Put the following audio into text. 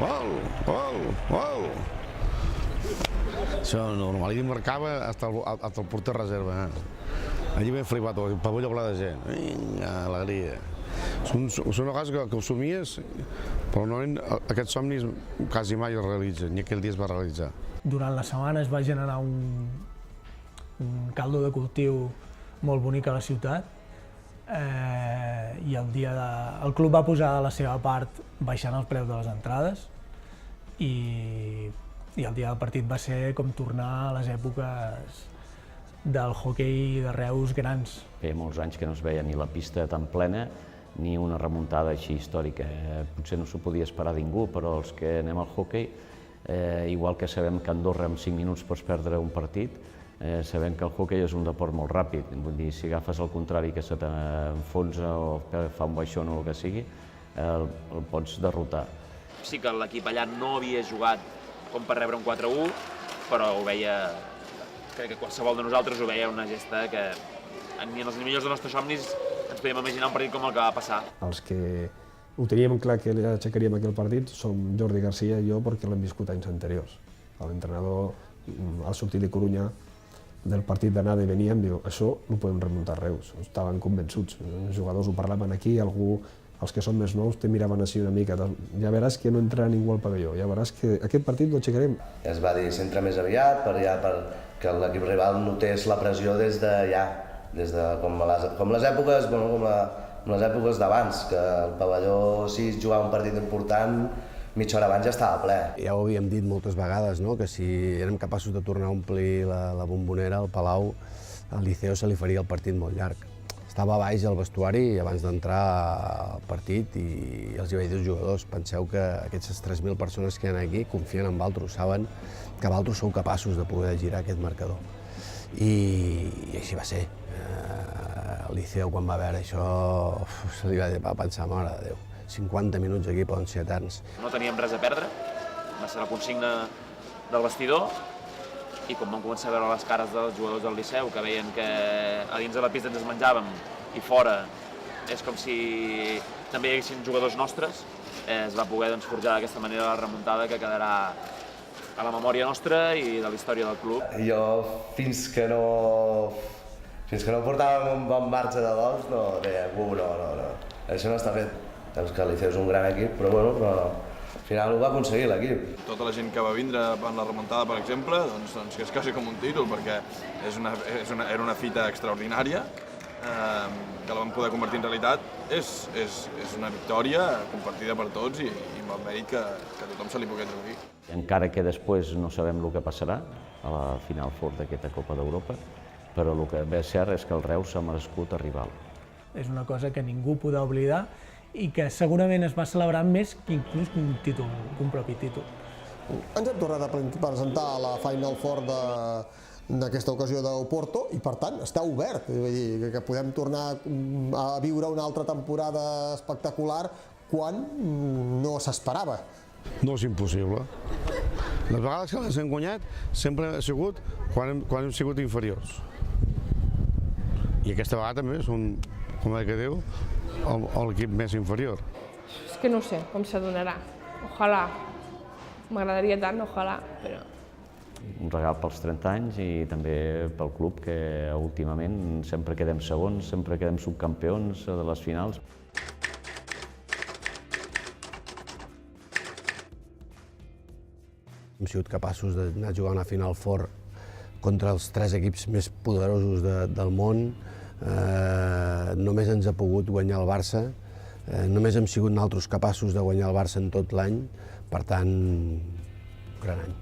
Gol! Això normal, allí marcava hasta el porter reserva. Allí ben flipat, el pavelló ple de gent. Vinga, alegria. És una cosa que ho somies, però normalment aquests somnis quasi mai es realitzen, i aquell dia es va realitzar. Durant la setmana es va generar un caldo de cultiu molt bonic a la ciutat, i el club va posar de la seva part baixant el preu de les entrades, i el dia del partit va ser com tornar a les èpoques del hoquei de Reus grans. Feia molts anys que no es veia ni la pista tan plena ni una remuntada així històrica. Potser no s'ho podia esperar ningú, però els que anem al hoquei, igual que sabem que a Andorra en 5 minuts pots perdre un partit, sabem que el hoquei és un deport molt ràpid. Vull dir, si agafes el contrari que se t'enfonsa o que fa un baixón o el que sigui, el pots derrotar. Sí que l'equip allà no havia jugat com per rebre un 4-1, però ho veia, crec que qualsevol de nosaltres ho veia una gesta que ni en els millors dels nostres somnis ens podíem imaginar un partit com el que va passar. Els que ho teníem clar que aixecaríem aquell partit som Jordi Garcia i jo perquè l'hem viscut anys anteriors. L'entrenador, al sortir de Corunya, del partit d'anada i veníem, diu, això no ho podem remuntar a Reus. Estaven convençuts. Els jugadors ho parlaven aquí, els que són més nous te miraven així una mica. Ja veràs que no entrarà ningú al pavelló, ja veràs que aquest partit lo aixecarem. Es va dir s'entra més aviat perquè l'equip rival notés la pressió des de ja, com les èpoques d'abans, que el pavelló, si jugava un partit important, mitja hora abans ja estava ple. Ja ho havíem dit moltes vegades, que si érem capaços de tornar a omplir la bombonera, al Palau, al Liceo se li faria el partit molt llarg. Estava a baix al vestuari abans d'entrar al partit i els hi vaig dir als jugadors, penseu que aquestes 3.000 persones que hi ha aquí confien en vosaltres, saben que vosaltres sou capaços de poder girar aquest marcador. I així va ser. El Liceo, quan va veure això, se li va pensar, mare de Déu, 50 minuts aquí poden ser eterns. No teníem res a perdre, va ser la consigna del vestidor, i quan vam començar a veure les cares dels jugadors del Liceu, que veien que a dins de la pista ens menjàvem i fora és com si també hi haguessin jugadors nostres, es va poder forjar d'aquesta manera la remuntada que quedarà a la memòria nostra i de la història del club. Jo, fins que no portàvem un bon marge de gols, no deia, no, això no està fet. És que el Liceu és un gran equip, però al final ho va aconseguir l'equip. Tota la gent que va vindre en la remuntada, per exemple, doncs que és quasi com un títol, perquè era una fita extraordinària, que la vam poder convertir en realitat. És una victòria compartida per tots i amb el mèrit que a tothom se li pugui atribuir. Encara que després no sabem el que passarà a la final fort d'aquesta Copa d'Europa, però el que ve cert és que el Reus s'ha merescut arribar. És una cosa que ningú podrà oblidar i que segurament es va celebrar més que inclús que un propi títol. Ens hem tornat a presentar a la Final Four d'aquesta ocasió d'Oporto i, per tant, està obert. Que podem tornar a viure una altra temporada espectacular quan no s'esperava. No és impossible. Les vegades que les hem guanyat sempre ha sigut quan hem sigut inferiors. I aquesta vegada també som, com que diu, l'equip més inferior. És que no sé com s'adonarà. Ojalà. M'agradaria tant, ojalà, però... Un regal pels 30 anys i també pel club, que últimament sempre quedem segons, sempre quedem subcampions de les finals. Hem sigut capaços d'anar a jugar una Final Four contra els 3 equips més poderosos del món. Només ens ha pogut guanyar el Barça, només hem sigut nosaltres capaços de guanyar el Barça en tot l'any, per tant, gran any.